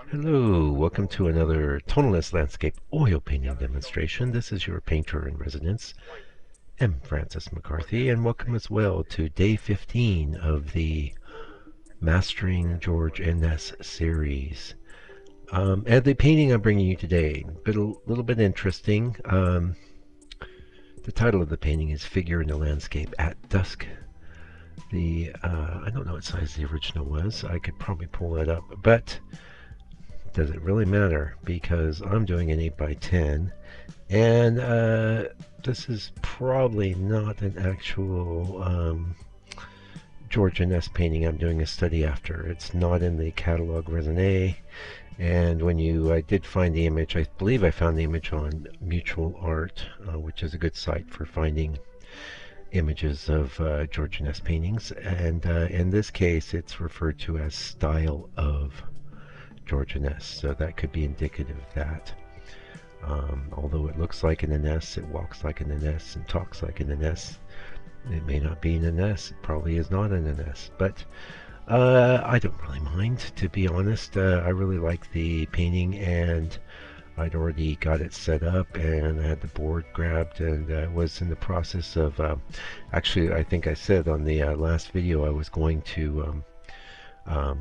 Hello, welcome to another tonalist landscape oil painting demonstration. This is your painter in residence, M. Francis McCarthy, and welcome as well to day 15 of the Mastering George Ness series. And the painting I'm bringing you today, a little bit interesting. The title of the painting is Figure in the Landscape at Dusk. I don't know what size the original was. I could probably pull that up, but does it really matter? Because I'm doing an 8x10, and this is probably not an actual George Ness painting I'm doing a study after. It's not in the catalog raisonné, and I did find the image, I believe I found the image on Mutual Art, which is a good site for finding images of George Ness paintings, and in this case it's referred to as Style of George Ness, so that could be indicative of that. Although it looks like an Inness, it walks like an Inness, and talks like an Inness, it may not be an Inness, it probably is not an Inness, but I don't really mind, to be honest. I really like the painting, and I'd already got it set up, and I had the board grabbed, and was in the process of, actually I think I said on the last video I was going to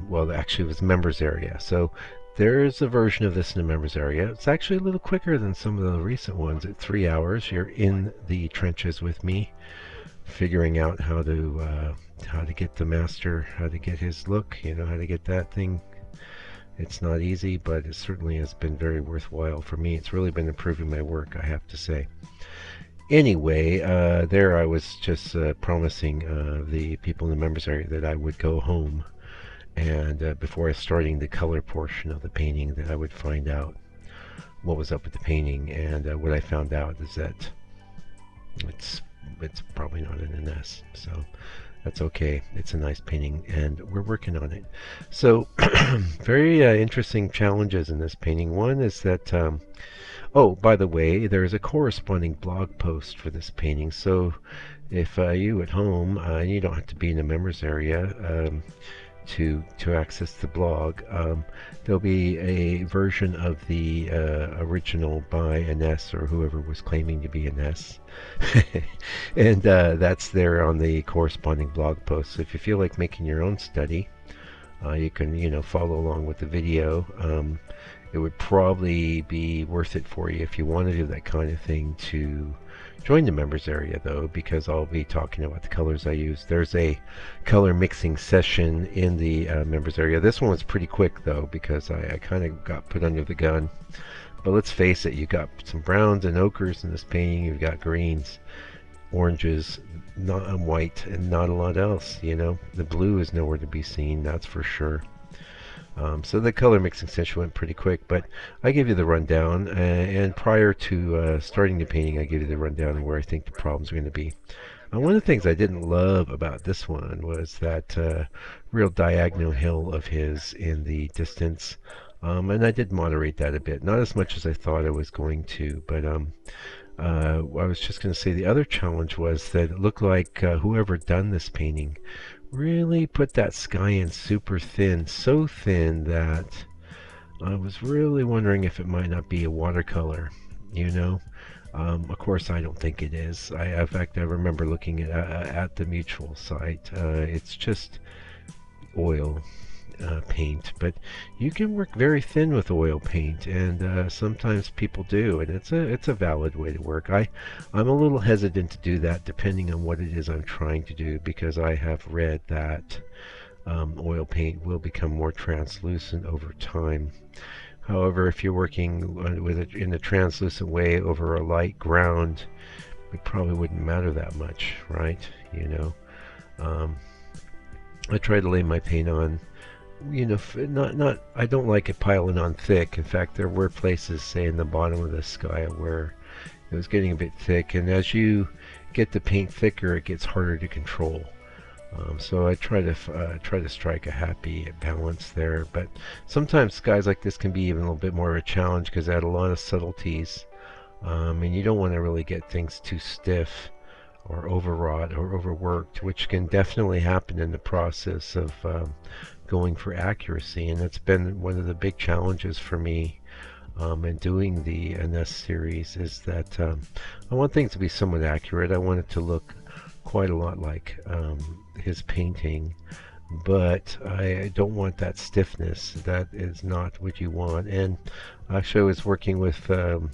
well, actually it was members area. So there's a version of this in the members area. It's actually a little quicker than some of the recent ones. At 3 hours, you're in the trenches with me, figuring out how to get the master, how to get his look, how to get that thing. It's not easy, but it certainly has been very worthwhile for me. It's really been improving my work, I have to say. Anyway, there I was just promising the people in the members area that I would go home, and before starting the color portion of the painting, that I would find out what was up with the painting. And what I found out is that it's probably not an Inness, so that's okay. It's a nice painting, and we're working on it. So very interesting challenges in this painting. One is that oh, by the way, there's a corresponding blog post for this painting, so if you at home, you don't have to be in the members area to access the blog. There'll be a version of the original by Inness, or whoever was claiming to be Inness, and that's there on the corresponding blog post. So if you feel like making your own study, you can follow along with the video. It would probably be worth it for you if you want to do that kind of thing to join the members area, though, because I'll be talking about the colors I use. There's a color mixing session in the members area. This one was pretty quick, though, because I kind of got put under the gun. But let's face it, you've got some browns and ochres in this painting. You've got greens, oranges, not white, and not a lot else. The blue is nowhere to be seen, that's for sure. So the color mixing session went pretty quick, but I gave you the rundown, and prior to starting the painting, I gave you the rundown of where I think the problems are going to be. One of the things I didn't love about this one was that real diagonal hill of his in the distance, and I did moderate that a bit. Not as much as I thought I was going to, but I was just going to say the other challenge was that it looked like whoever done this painting really put that sky in super thin, so thin that I was really wondering if it might not be a watercolor. Of course I don't think it is. In fact, I remember looking at the Mutual site. It's just oil paint, but you can work very thin with oil paint, and sometimes people do, and it's a valid way to work. I'm a little hesitant to do that depending on what it is I'm trying to do, because I have read that oil paint will become more translucent over time. However, if you're working with it in a translucent way over a light ground, it probably wouldn't matter that much, right? I try to lay my paint on, I don't like it piling on thick. In fact, there were places, say in the bottom of the sky, where it was getting a bit thick, and as you get the paint thicker, it gets harder to control. So I try to strike a happy balance there, but sometimes skies like this can be even a little bit more of a challenge because they add a lot of subtleties, and you don't want to really get things too stiff or overwrought or overworked, which can definitely happen in the process of going for accuracy, and that's been one of the big challenges for me in doing the Inness series, is that I want things to be somewhat accurate. I want it to look quite a lot like his painting, but I don't want that stiffness. That is not what you want. And actually, I was working with a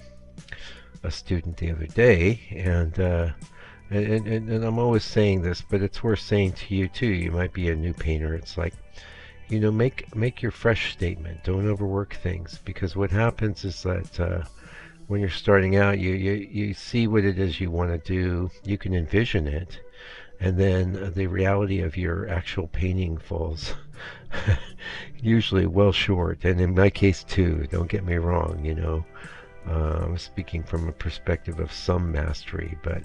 student the other day, and I'm always saying this, but it's worth saying to you too. You might be a new painter. It's like, you know, make your fresh statement. Don't overwork things, because what happens is that when you're starting out, you see what it is you want to do. You can envision it, and then the reality of your actual painting falls usually well short. And in my case too. Don't get me wrong. You know, I'm speaking from a perspective of some mastery, but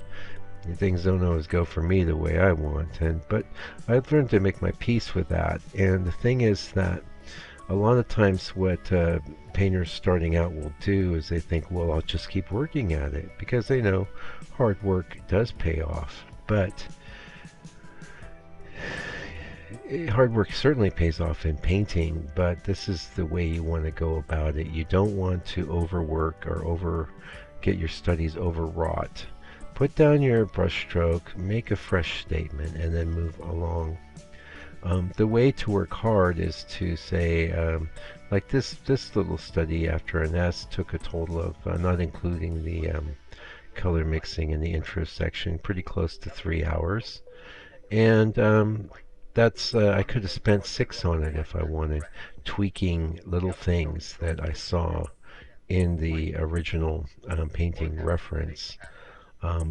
things don't always go for me the way I want. But I've learned to make my peace with that. And the thing is that a lot of times what painters starting out will do is they think, well, I'll just keep working at it, because they know hard work does pay off. But hard work certainly pays off in painting, but this is the way you want to go about it. You don't want to overwork or get your studies overwrought. Put down your brush stroke, make a fresh statement, and then move along. The way to work hard is to say, like this little study after Inness took a total of, not including the color mixing in the intro section, pretty close to 3 hours. And that's I could have spent 6 on it if I wanted, tweaking little things that I saw in the original painting reference.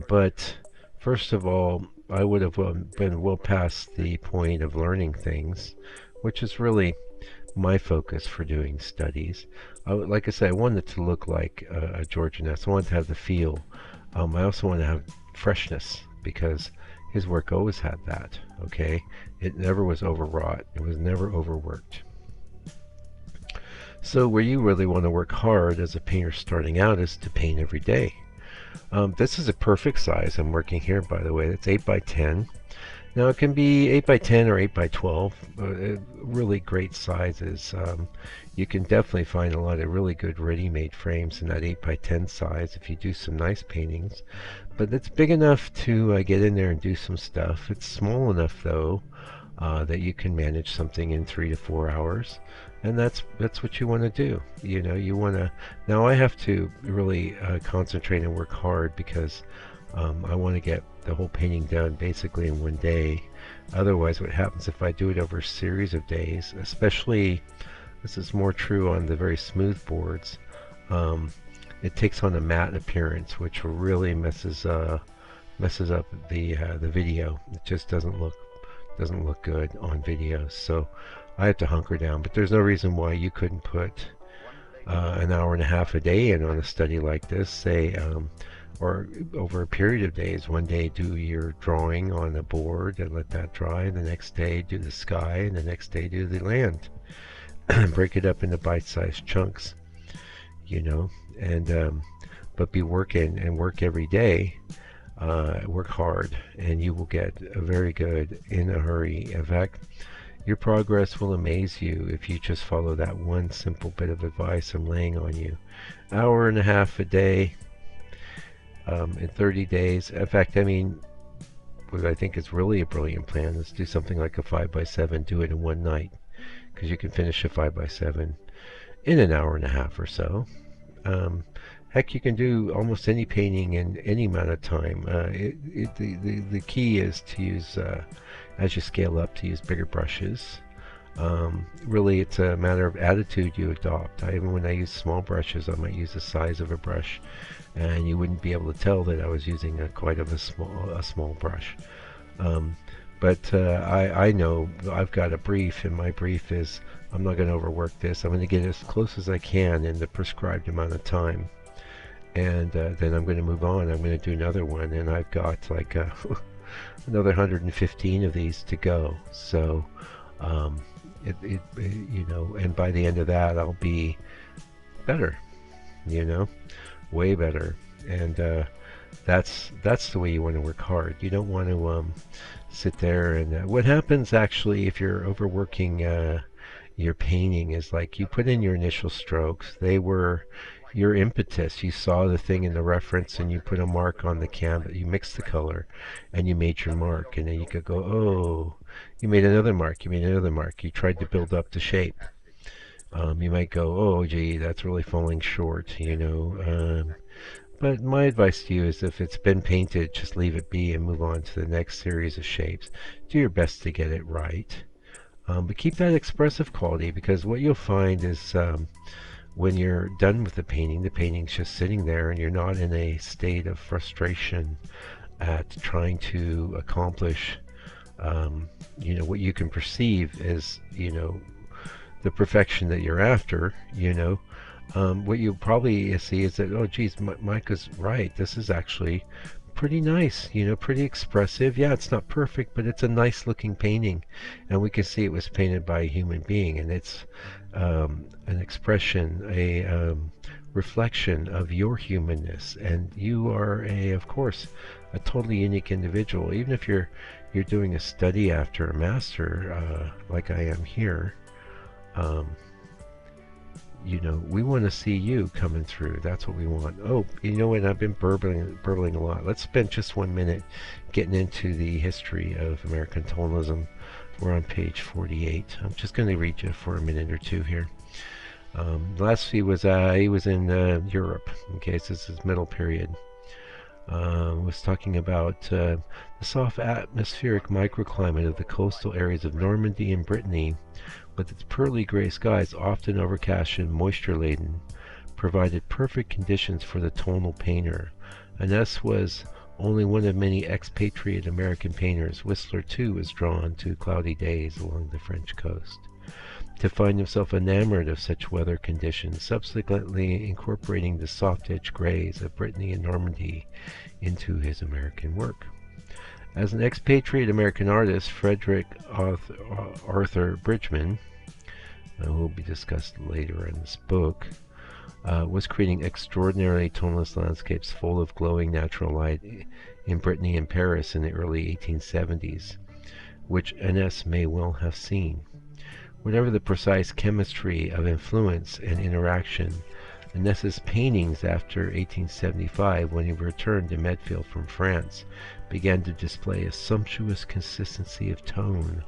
But first of all, I would have been well past the point of learning things, which is really my focus for doing studies. Like I said, I wanted it to look like a George Ness. I wanted to have the feel. I also want to have freshness, because his work always had that. Okay, it never was overwrought. It was never overworked. So where you really want to work hard as a painter starting out is to paint every day. This is a perfect size I'm working here, by the way. It's 8x10. Now it can be 8x10 or 8x12, really great sizes. You can definitely find a lot of really good ready-made frames in that 8x10 size if you do some nice paintings. But it's big enough to get in there and do some stuff. It's small enough though that you can manage something in 3 to 4 hours. And that's what you want to do. You know, you want to. Now I have to really concentrate and work hard, because I want to get the whole painting done basically in one day. Otherwise, what happens if I do it over a series of days, especially this is more true on the very smooth boards, it takes on a matte appearance, which really messes up the video. It just doesn't look good on video. So I have to hunker down. But there's no reason why you couldn't put an hour and a half a day in on a study like this, say, or over a period of days. One day do your drawing on a board and let that dry. The next day do the sky, and the next day do the land. Break it up into bite-sized chunks, you know, and but be working and work every day. Work hard, and you will get a very good in a hurry. In fact, your progress will amaze you if you just follow that one simple bit of advice I'm laying on you. Hour and a half a day in 30 days. In fact, I mean, what I think is really a brilliant plan is do something like a 5x7. Do it in one night, because you can finish a 5x7 in an hour and a half or so. Heck, you can do almost any painting in any amount of time. The key is to use, as you scale up, to use bigger brushes. Really, it's a matter of attitude you adopt. Even when I use small brushes, I might use the size of a brush, and you wouldn't be able to tell that I was using quite a small brush. But I know I've got a brief, and my brief is I'm not going to overwork this. I'm going to get as close as I can in the prescribed amount of time. And then I'm going to move on. I'm going to do another one, and I've got like another 115 of these to go. So, you know, and by the end of that, I'll be better, you know, way better. And that's the way you want to work hard. You don't want to sit there and what happens actually if you're overworking your painting is like you put in your initial strokes. They were your impetus. You saw the thing in the reference and you put a mark on the canvas. You mixed the color and you made your mark. And then you could go, oh, you made another mark. You made another mark. You tried to build up the shape. You might go, oh, gee, that's really falling short, you know. But my advice to you is if it's been painted, just leave it be and move on to the next series of shapes. Do your best to get it right. But keep that expressive quality, because what you'll find is when you're done with the painting's just sitting there and you're not in a state of frustration at trying to accomplish what you can perceive as the perfection that you're after. What you probably see is that, oh geez, Mike is right, this is actually pretty nice, pretty expressive. Yeah, it's not perfect, but it's a nice looking painting, and we can see it was painted by a human being, and it's an expression, a reflection of your humanness, and you are of course, a totally unique individual. Even if you're doing a study after a master, like I am here, we want to see you coming through. That's what we want. Oh, you know what? I've been burbling a lot. Let's spend just 1 minute getting into the history of American tonalism. We're on page 48. I'm just going to read you for a minute or two here. Last he was in Europe. Okay, so this is middle period. Was talking about the soft atmospheric microclimate of the coastal areas of Normandy and Brittany, with its pearly gray skies often overcast and moisture-laden, provided perfect conditions for the tonal painter. Inness was only one of many expatriate American painters. Whistler, too, was drawn to cloudy days along the French coast, to find himself enamored of such weather conditions, subsequently incorporating the soft-edged grays of Brittany and Normandy into his American work. As an expatriate American artist, Frederick Arthur Bridgman, who will be discussed later in this book, was creating extraordinarily toneless landscapes full of glowing natural light in Brittany and Paris in the early 1870s, which Inness may well have seen. Whatever the precise chemistry of influence and interaction, Inness's paintings after 1875, when he returned to Medfield from France, began to display a sumptuous consistency of tone,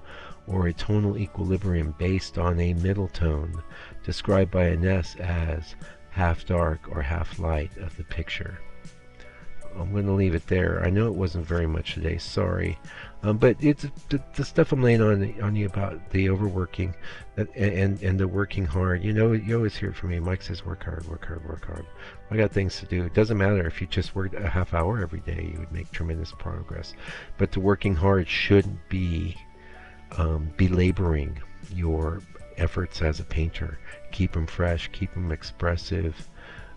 or a tonal equilibrium based on a middle tone, described by Inness as half dark or half light of the picture. I'm going to leave it there. I know it wasn't very much today, sorry. But it's the stuff I'm laying on you about the overworking and the working hard. You always hear it from me. Mike says, work hard, work hard, work hard. I got things to do. It doesn't matter if you just worked a half hour every day, you would make tremendous progress. But the working hard shouldn't be belaboring your efforts as a painter. Keep them fresh, keep them expressive.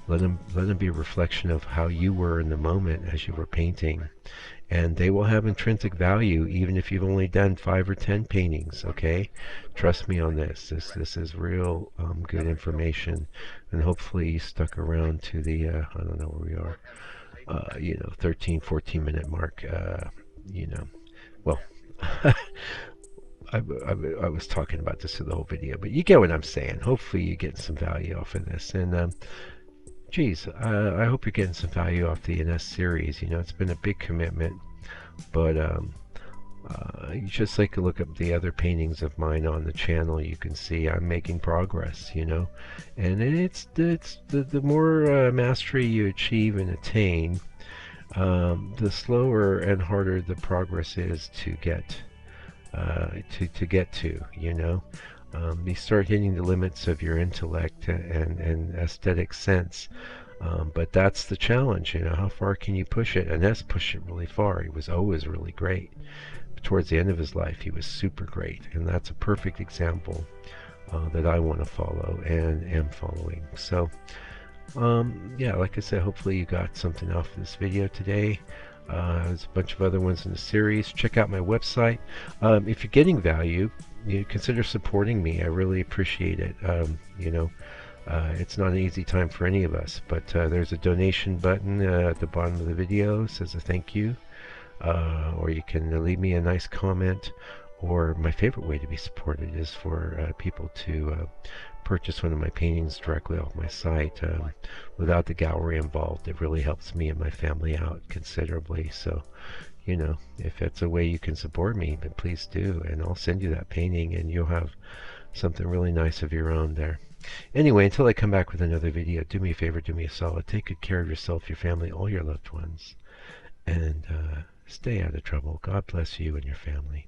Let them be a reflection of how you were in the moment as you were painting, and they will have intrinsic value even if you've only done 5 or 10 paintings. Okay, trust me on this. This is real good information, and hopefully you stuck around to the I don't know where we are, 13-14 minute mark. Well. I was talking about this in the whole video, but you get what I'm saying. Hopefully you get some value off of this, and geez, I hope you're getting some value off the Inness series. It's been a big commitment, but you just take a look at the other paintings of mine on the channel. You can see I'm making progress, and it's the more mastery you achieve and attain, the slower and harder the progress is to get to. You start hitting the limits of your intellect and aesthetic sense, but that's the challenge. How far can you push it? Inness pushed it really far. He was always really great. But towards the end of his life, he was super great, and that's a perfect example that I want to follow and am following. So yeah, like I said, hopefully you got something off of this video today. There's a bunch of other ones in the series. Check out my website. If you're getting value, consider supporting me. I really appreciate it. It's not an easy time for any of us, but there's a donation button at the bottom of the video. It says a thank you, or you can leave me a nice comment, Or my favorite way to be supported is for people to purchase one of my paintings directly off my site without the gallery involved. It really helps me and my family out considerably. So, you know, if it's a way you can support me, then please do, and I'll send you that painting and you'll have something really nice of your own there. Anyway, until I come back with another video, do me a favor, do me a solid. Take good care of yourself, your family, all your loved ones, and stay out of trouble. God bless you and your family.